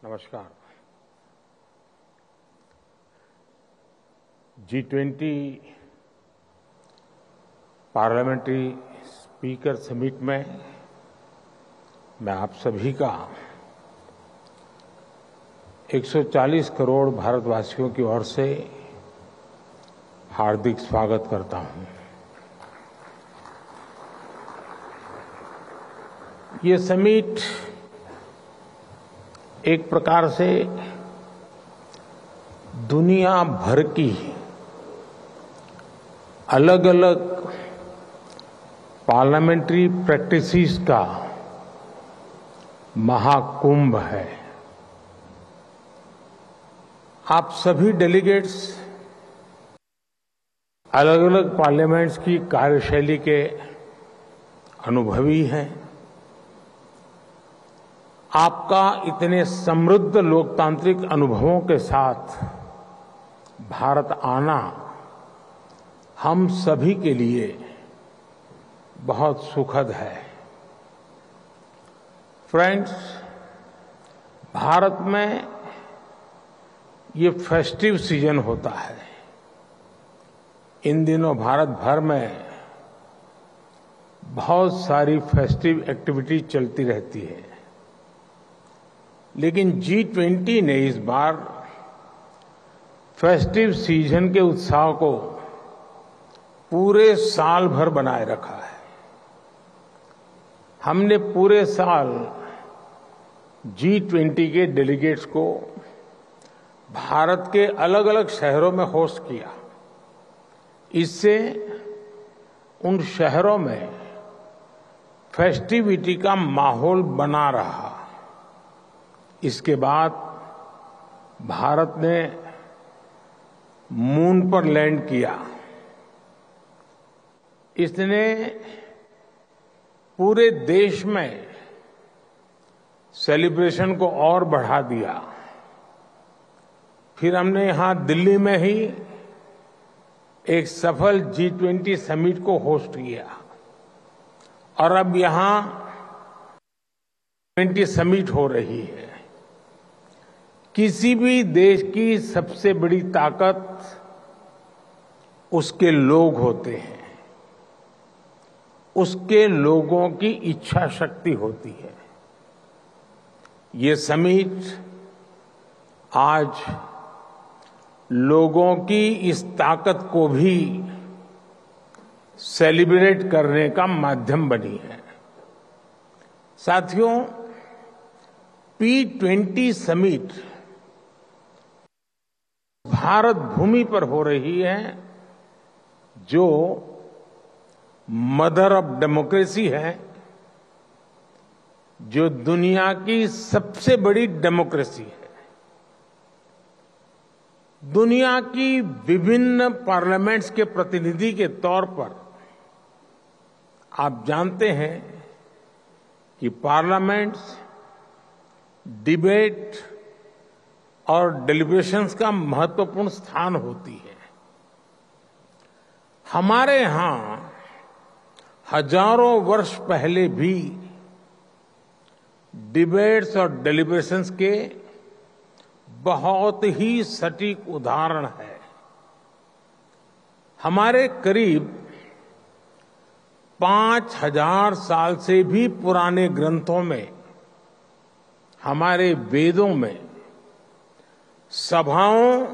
नमस्कार। G20 parliamentary speaker summit में मैं आप सभी का 140 करोड़ भारतवासियों की ओर से हार्दिक स्वागत करता हूं। ये समिट एक प्रकार से दुनिया भर की अलग अलग पार्लियामेंट्री प्रैक्टिसेस का महाकुंभ है। आप सभी डेलीगेट्स अलग अलग पार्लियामेंट्स की कार्यशैली के अनुभवी हैं। आपका इतने समृद्ध लोकतांत्रिक अनुभवों के साथ भारत आना हम सभी के लिए बहुत सुखद है। फ्रेंड्स, भारत में ये फेस्टिव सीजन होता है। इन दिनों भारत भर में बहुत सारी फेस्टिव एक्टिविटी चलती रहती है, लेकिन G20 ने इस बार फेस्टिव सीजन के उत्साह को पूरे साल भर बनाए रखा है। हमने पूरे साल G20 के डेलीगेट्स को भारत के अलग अलग शहरों में होस्ट किया। इससे उन शहरों में फेस्टिविटी का माहौल बना रहा। इसके बाद भारत ने मून पर लैंड किया। इसने पूरे देश में सेलिब्रेशन को और बढ़ा दिया। फिर हमने यहां दिल्ली में ही एक सफल G20 समिट को होस्ट किया और अब यहां G20 समिट हो रही है। किसी भी देश की सबसे बड़ी ताकत उसके लोग होते हैं, उसके लोगों की इच्छा शक्ति होती है। ये समिट आज लोगों की इस ताकत को भी सेलिब्रेट करने का माध्यम बनी है। साथियों, P20 समिट भारत भूमि पर हो रही है, जो मदर ऑफ डेमोक्रेसी है, जो दुनिया की सबसे बड़ी डेमोक्रेसी है। दुनिया की विभिन्न पार्लियामेंट्स के प्रतिनिधि के तौर पर आप जानते हैं कि पार्लियामेंट्स डिबेट और डेलिब्रेशंस का महत्वपूर्ण स्थान होती है। हमारे यहां हजारों वर्ष पहले भी डिबेट्स और डेलिब्रेशंस के बहुत ही सटीक उदाहरण है। हमारे करीब 5000 साल से भी पुराने ग्रंथों में, हमारे वेदों में सभाओं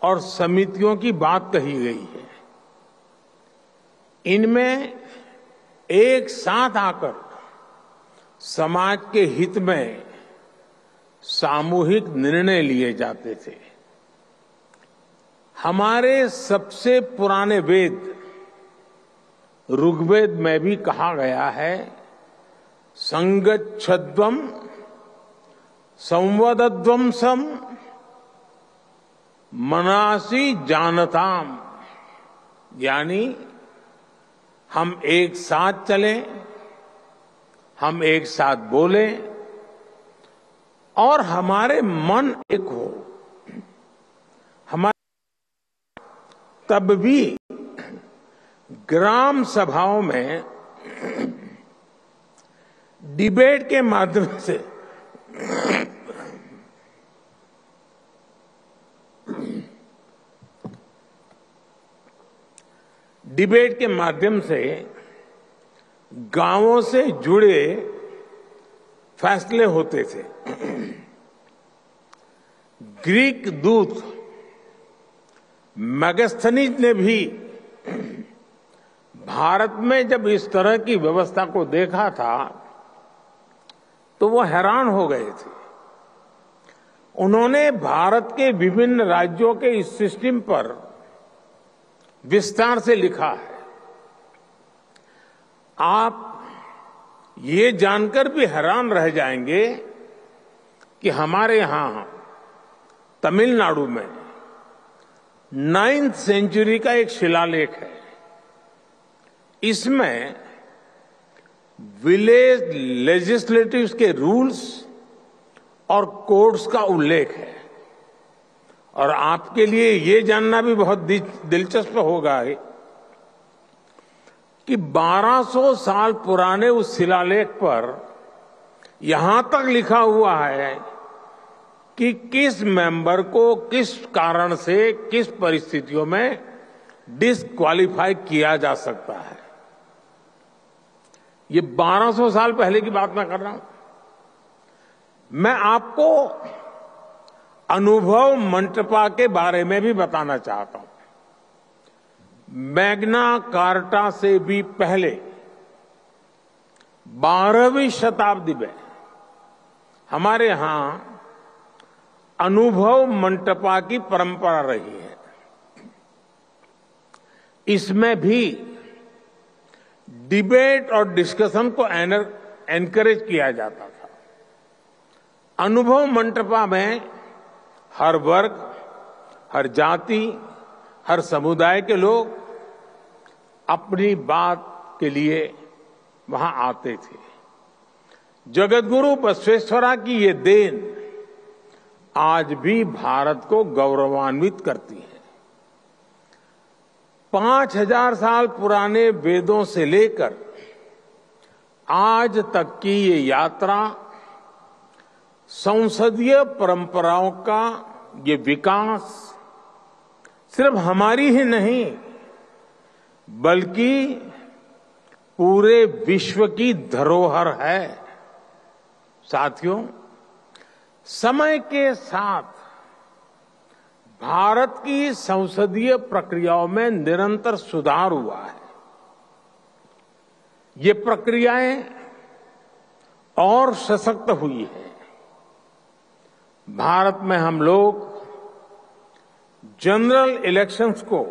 और समितियों की बात कही गई है। इनमें एक साथ आकर समाज के हित में सामूहिक निर्णय लिए जाते थे। हमारे सबसे पुराने वेद ऋग्वेद में भी कहा गया है, संगच्छध्वम संवदध्वंसम मनासी जानताम, यानी हम एक साथ चलें, हम एक साथ बोलें और हमारे मन एक हो। हमारे तब भी ग्राम सभाओं में डिबेट के माध्यम से डिबेट के माध्यम से गांवों से जुड़े फैसले होते थे। ग्रीक दूत मेगास्थनीज ने भी भारत में जब इस तरह की व्यवस्था को देखा था तो वो हैरान हो गए थे। उन्होंने भारत के विभिन्न राज्यों के इस सिस्टम पर विस्तार से लिखा है। आप ये जानकर भी हैरान रह जाएंगे कि हमारे यहां तमिलनाडु में 9th सेंचुरी का एक शिलालेख है। इसमें विलेज लेजिस्लेटिव्स के रूल्स और कोड्स का उल्लेख है। और आपके लिए ये जानना भी बहुत दिलचस्प होगा कि 1200 साल पुराने उस शिलालेख पर यहां तक लिखा हुआ है कि किस मेंबर को किस कारण से किस परिस्थितियों में डिस्क्वालीफाई किया जा सकता है। ये 1200 साल पहले की बात मैं कर रहा हूं। मैं आपको अनुभव मंटपा के बारे में भी बताना चाहता हूं। मैग्ना कार्टा से भी पहले 12वीं शताब्दी में हमारे यहां अनुभव मंटपा की परंपरा रही है। इसमें भी डिबेट और डिस्कशन को एनकरेज किया जाता था। अनुभव मंटपा में हर वर्ग, हर जाति, हर समुदाय के लोग अपनी बात के लिए वहां आते थे। जगतगुरु बसवेश्वरा की ये देन आज भी भारत को गौरवान्वित करती है। 5000 साल पुराने वेदों से लेकर आज तक की ये यात्रा संसदीय परंपराओं का ये विकास सिर्फ हमारी ही नहीं बल्कि पूरे विश्व की धरोहर है। साथियों, समय के साथ भारत की संसदीय प्रक्रियाओं में निरंतर सुधार हुआ है। ये प्रक्रियाएं और सशक्त हुई है। भारत में हम लोग जनरल इलेक्शंस को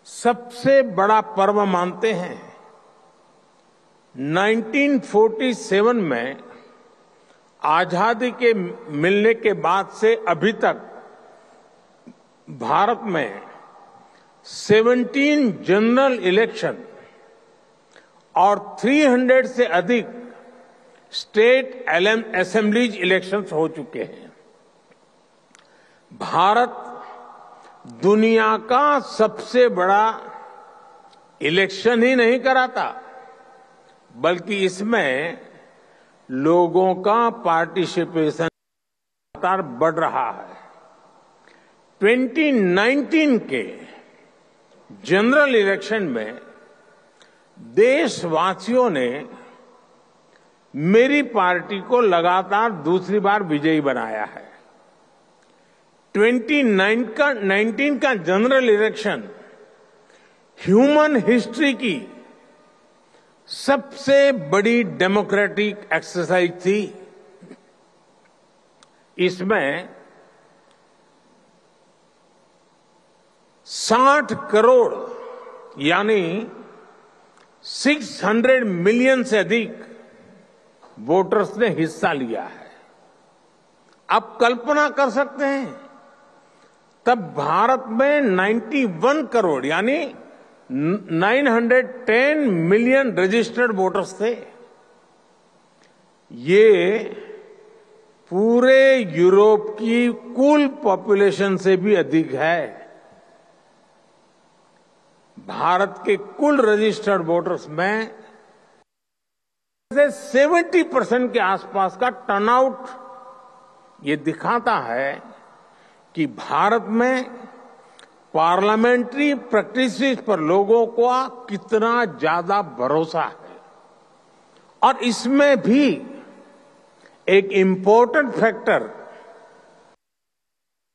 सबसे बड़ा पर्व मानते हैं। 1947 में आजादी के मिलने के बाद से अभी तक भारत में 17 जनरल इलेक्शन और 300 से अधिक स्टेट असेंबलीज इलेक्शंस हो चुके हैं। भारत दुनिया का सबसे बड़ा इलेक्शन ही नहीं कराता बल्कि इसमें लोगों का पार्टिसिपेशन लगातार बढ़ रहा है। 2019 के जनरल इलेक्शन में देशवासियों ने मेरी पार्टी को लगातार दूसरी बार विजयी बनाया है। 2019 का जनरल इलेक्शन ह्यूमन हिस्ट्री की सबसे बड़ी डेमोक्रेटिक एक्सरसाइज थी। इसमें 60 करोड़ यानी 600 मिलियन से अधिक वोटर्स ने हिस्सा लिया है। आप कल्पना कर सकते हैं तब भारत में 91 करोड़ यानी 910 मिलियन रजिस्टर्ड वोटर्स थे। ये पूरे यूरोप की कुल पॉपुलेशन से भी अधिक है। भारत के कुल रजिस्टर्ड वोटर्स में से 70% के आसपास का टर्नआउट ये दिखाता है कि भारत में पार्लियामेंट्री प्रैक्टिसेस पर लोगों को कितना ज्यादा भरोसा है। और इसमें भी एक इम्पोर्टेंट फैक्टर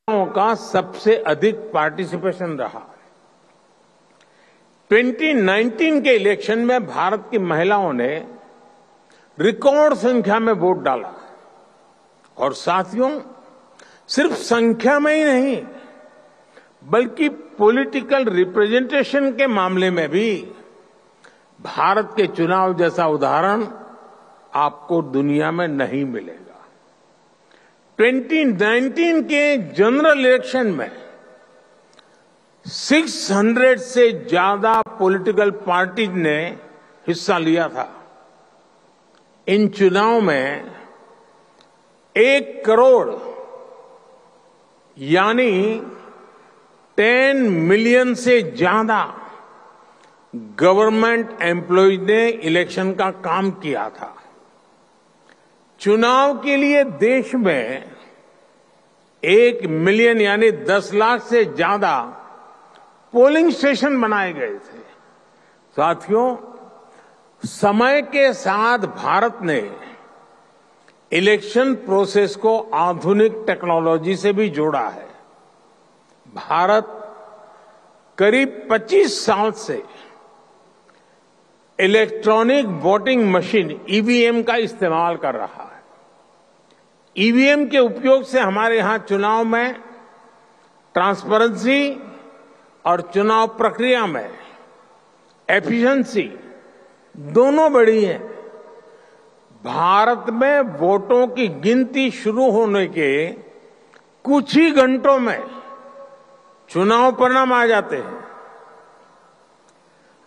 का सबसे अधिक पार्टिसिपेशन रहा। 2019 के इलेक्शन में भारत की महिलाओं ने रिकॉर्ड संख्या में वोट डाला। और साथियों, सिर्फ संख्या में ही नहीं, बल्कि पॉलिटिकल रिप्रेजेंटेशन के मामले में भी भारत के चुनाव जैसा उदाहरण आपको दुनिया में नहीं मिलेगा। 2019 के जनरल इलेक्शन में 600 से ज्यादा पॉलिटिकल पार्टीज ने हिस्सा लिया था। इन चुनाव में 1 करोड़ यानी 10 मिलियन से ज्यादा गवर्नमेंट एम्प्लॉयज ने इलेक्शन का काम किया था। चुनाव के लिए देश में 1 मिलियन यानी 10 लाख से ज्यादा पोलिंग स्टेशन बनाए गए थे। साथियों, समय के साथ भारत ने इलेक्शन प्रोसेस को आधुनिक टेक्नोलॉजी से भी जोड़ा है। भारत करीब 25 साल से इलेक्ट्रॉनिक वोटिंग मशीन ईवीएम का इस्तेमाल कर रहा है। ईवीएम के उपयोग से हमारे यहां चुनाव में ट्रांसपेरेंसी और चुनाव प्रक्रिया में एफिशिएंसी दोनों बढ़ी है। भारत में वोटों की गिनती शुरू होने के कुछ ही घंटों में चुनाव परिणाम आ जाते हैं।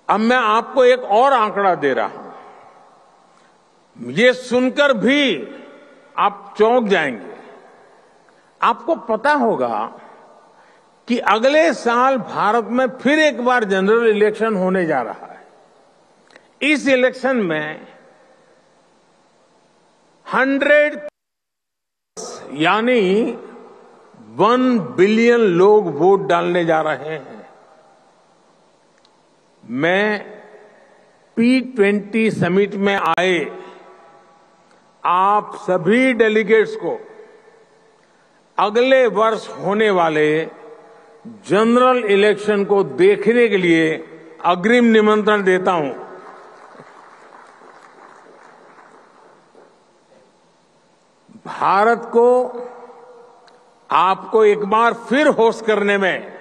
अब मैं आपको एक और आंकड़ा दे रहा हूं। ये सुनकर भी आप चौंक जाएंगे। आपको पता होगा कि अगले साल भारत में फिर एक बार जनरल इलेक्शन होने जा रहा है। इस इलेक्शन में 100 यानी 1 बिलियन लोग वोट डालने जा रहे हैं। मैं P20 समिट में आए आप सभी डेलीगेट्स को अगले वर्ष होने वाले जनरल इलेक्शन को देखने के लिए अग्रिम निमंत्रण देता हूं। भारत को आपको एक बार फिर होस्ट करने में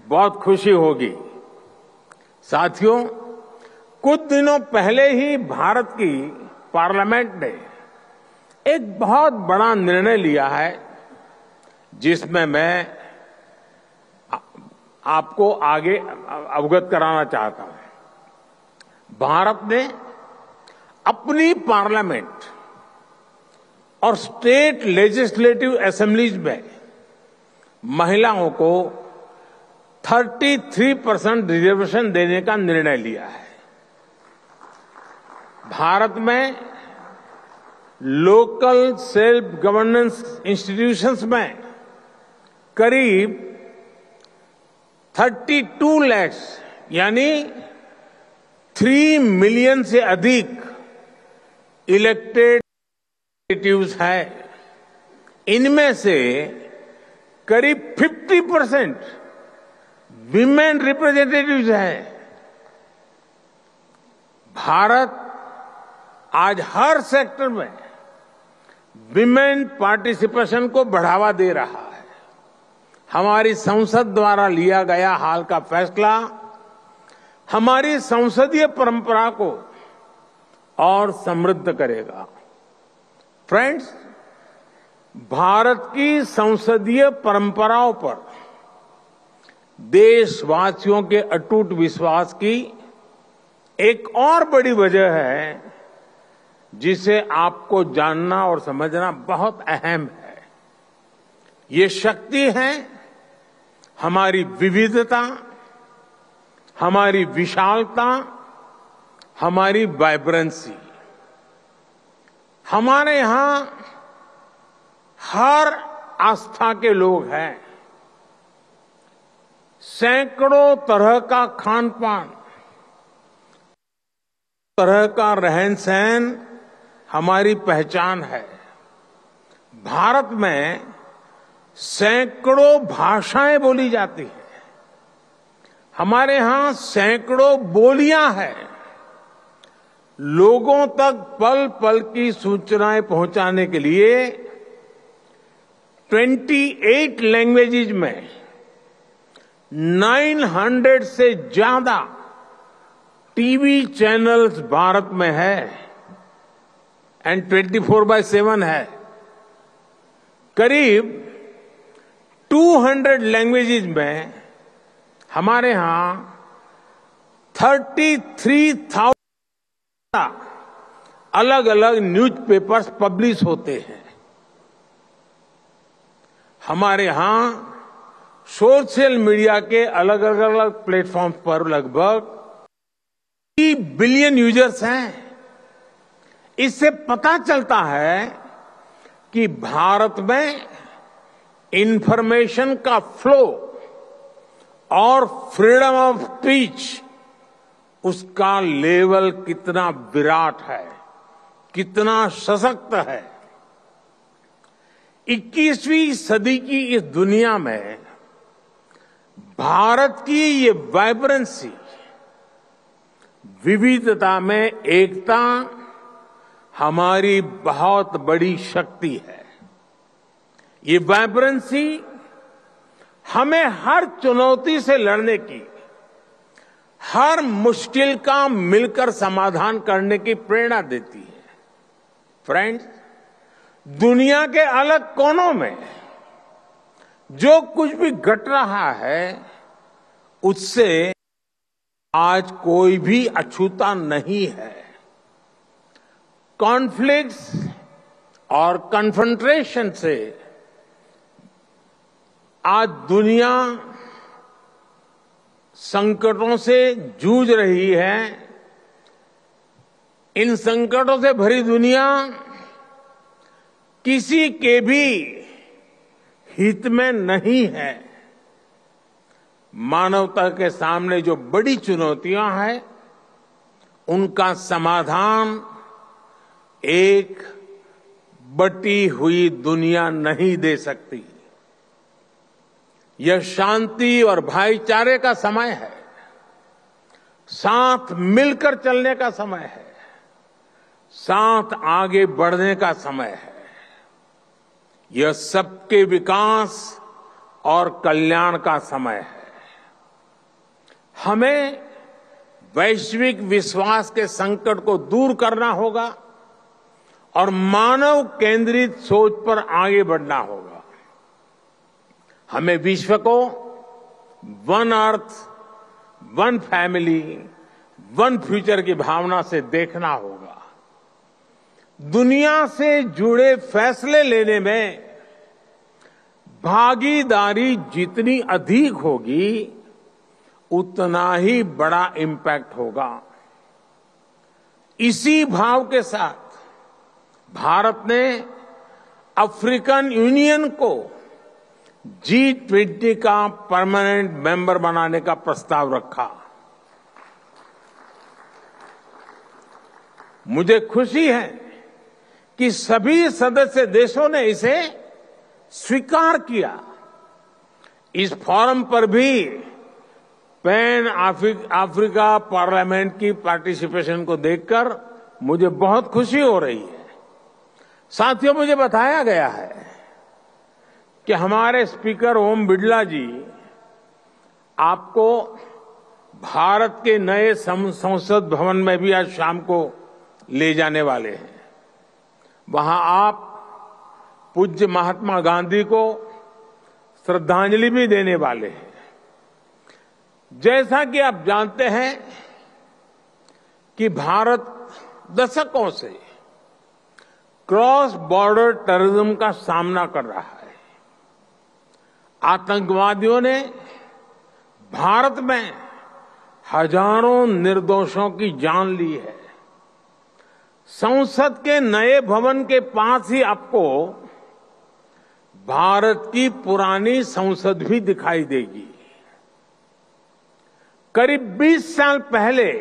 बहुत खुशी होगी। साथियों, कुछ दिनों पहले ही भारत की पार्लियामेंट ने एक बहुत बड़ा निर्णय लिया है, जिसमें मैं आपको आगे अवगत कराना चाहता हूं। भारत ने अपनी पार्लियामेंट और स्टेट लेजिस्लेटिव असेंबलीज में महिलाओं को 33% रिजर्वेशन देने का निर्णय लिया है। भारत में लोकल सेल्फ गवर्नेंस इंस्टीट्यूशंस में करीब 32 लाख यानी 3 मिलियन से अधिक इलेक्टेड रिप्रेजेंटेटिव्स हैं। इनमें से करीब 50% विमेन रिप्रेजेंटेटिव्स हैं। भारत आज हर सेक्टर में विमेन पार्टिसिपेशन को बढ़ावा दे रहा है। हमारी संसद द्वारा लिया गया हाल का फैसला हमारी संसदीय परंपरा को और समृद्ध करेगा। फ्रेंड्स, भारत की संसदीय परंपराओं पर देशवासियों के अटूट विश्वास की एक और बड़ी वजह है, जिसे आपको जानना और समझना बहुत अहम है। ये शक्ति है हमारी विविधता, हमारी विशालता, हमारी वाइब्रेंसी। हमारे यहां हर आस्था के लोग हैं, सैकड़ों तरह का खान पान, तरह का रहन सहन हमारी पहचान है। भारत में सैकड़ों भाषाएं बोली जाती हैं। हमारे यहां सैकड़ों बोलियां हैं। लोगों तक पल पल की सूचनाएं पहुंचाने के लिए 28 लैंग्वेजेज में 900 से ज्यादा टीवी चैनल्स भारत में है एंड 24/7 है। करीब 200 लैंग्वेजेज में हमारे यहां 33,000 अलग अलग न्यूज़पेपर्स पब्लिश होते हैं। हमारे यहां सोशल मीडिया के अलग अलग प्लेटफॉर्म पर लगभग 3 बिलियन यूजर्स हैं। इससे पता चलता है कि भारत में इंफॉर्मेशन का फ्लो और फ्रीडम ऑफ स्पीच, उसका लेवल कितना विराट है, कितना सशक्त है। 21वीं सदी की इस दुनिया में भारत की ये वाइब्रेंसी, विविधता में एकता हमारी बहुत बड़ी शक्ति है। ये वाइब्रेंसी हमें हर चुनौती से लड़ने की, हर मुश्किल का मिलकर समाधान करने की प्रेरणा देती है। फ्रेंड्स, दुनिया के अलग कोनों में जो कुछ भी घट रहा है, उससे आज कोई भी अछूता नहीं है। कॉन्फ्लिक्ट्स और कन्फ्रंट्रेशन से आज दुनिया संकटों से जूझ रही है। इन संकटों से भरी दुनिया किसी के भी हित में नहीं है। मानवता के सामने जो बड़ी चुनौतियां हैं, उनका समाधान एक बटी हुई दुनिया नहीं दे सकती। यह शांति और भाईचारे का समय है, साथ मिलकर चलने का समय है, साथ आगे बढ़ने का समय है। यह सबके विकास और कल्याण का समय है। हमें वैश्विक विश्वास के संकट को दूर करना होगा और मानव केंद्रित सोच पर आगे बढ़ना होगा। हमें विश्व को one earth, one family, one future की भावना से देखना होगा। दुनिया से जुड़े फैसले लेने में भागीदारी जितनी अधिक होगी, उतना ही बड़ा इम्पैक्ट होगा। इसी भाव के साथ भारत ने अफ्रीकन यूनियन को G20 का परमानेंट मेंबर बनाने का प्रस्ताव रखा। मुझे खुशी है कि सभी सदस्य देशों ने इसे स्वीकार किया। इस फोरम पर भी पैन अफ्रीका पार्लियामेंट की पार्टिसिपेशन को देखकर मुझे बहुत खुशी हो रही है। साथियों, मुझे बताया गया है कि हमारे स्पीकर ओम बिड़ला जी आपको भारत के नए संसद भवन में भी आज शाम को ले जाने वाले हैं। वहां आप पूज्य महात्मा गांधी को श्रद्धांजलि भी देने वाले हैं। जैसा कि आप जानते हैं कि भारत दशकों से क्रॉस बॉर्डर टेररिज्म का सामना कर रहा है। आतंकवादियों ने भारत में हजारों निर्दोषों की जान ली है। संसद के नए भवन के पास ही आपको भारत की पुरानी संसद भी दिखाई देगी। करीब 20 साल पहले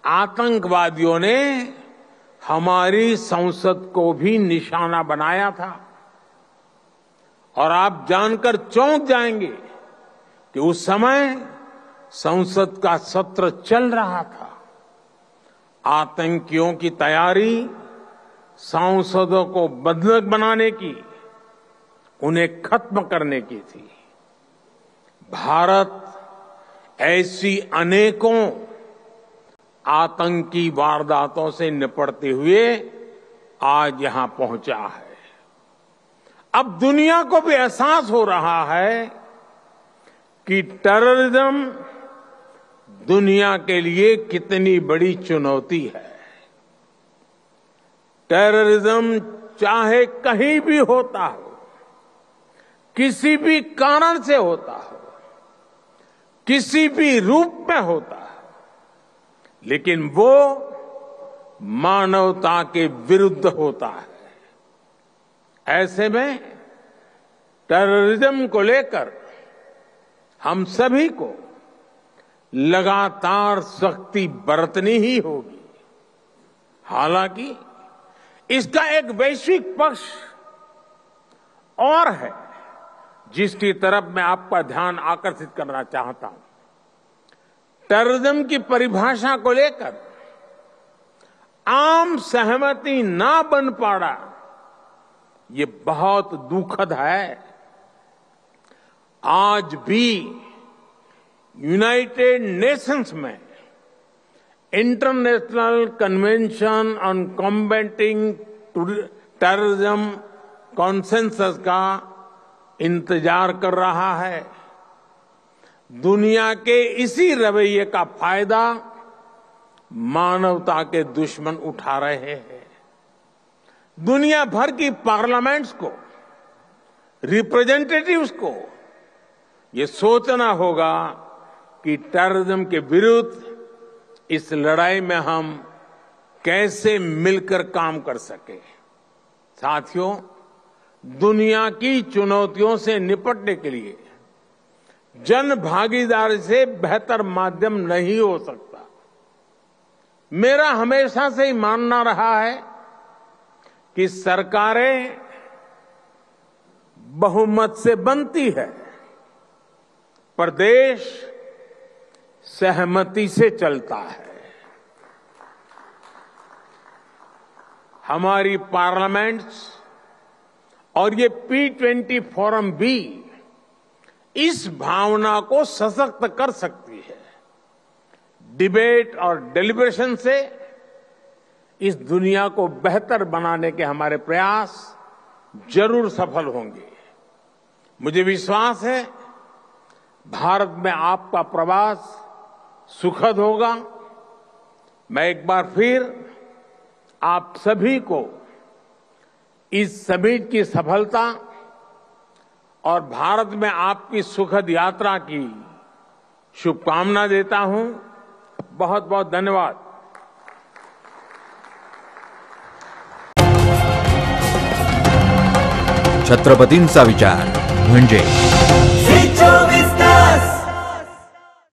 आतंकवादियों ने हमारी संसद को भी निशाना बनाया था और आप जानकर चौंक जाएंगे कि उस समय संसद का सत्र चल रहा था। आतंकियों की तैयारी सांसदों को बंधक बनाने की, उन्हें खत्म करने की थी। भारत ऐसी अनेकों आतंकी वारदातों से निपटते हुए आज यहां पहुंचा है। अब दुनिया को भी एहसास हो रहा है कि टेररिज्म दुनिया के लिए कितनी बड़ी चुनौती है। टेररिज्म चाहे कहीं भी होता हो, किसी भी कारण से होता हो, किसी भी रूप में होता है, लेकिन वो मानवता के विरुद्ध होता है। ऐसे में टेररिज्म को लेकर हम सभी को लगातार सख्ती बरतनी ही होगी। हालांकि इसका एक वैश्विक पक्ष और है जिसकी तरफ मैं आपका ध्यान आकर्षित करना चाहता हूं। टेररिज्म की परिभाषा को लेकर आम सहमति ना बन पाना, ये बहुत दुखद है। आज भी यूनाइटेड नेशंस में international convention on combating terrorism consensus का इंतजार कर रहा है। दुनिया के इसी रवैये का फायदा मानवता के दुश्मन उठा रहे हैं। दुनिया भर की पार्लियामेंट्स को, रिप्रेजेंटेटिव्स को ये सोचना होगा कि टेररिज्म के विरुद्ध इस लड़ाई में हम कैसे मिलकर काम कर सके। साथियों, दुनिया की चुनौतियों से निपटने के लिए जन भागीदारी से बेहतर माध्यम नहीं हो सकता। मेरा हमेशा से ही मानना रहा है कि सरकारें बहुमत से बनती है, पर देश सहमति से चलता है। हमारी पार्लियामेंट्स और ये P20 फोरम भी इस भावना को सशक्त कर सकती है। डिबेट और डेलिब्रेशन से इस दुनिया को बेहतर बनाने के हमारे प्रयास जरूर सफल होंगे। मुझे विश्वास है भारत में आपका प्रवास सुखद होगा। मैं एक बार फिर आप सभी को इस समिट की सफलता और भारत में आपकी सुखद यात्रा की शुभकामना देता हूं। बहुत बहुत धन्यवाद। छत्रपतींचा विचार म्हणजे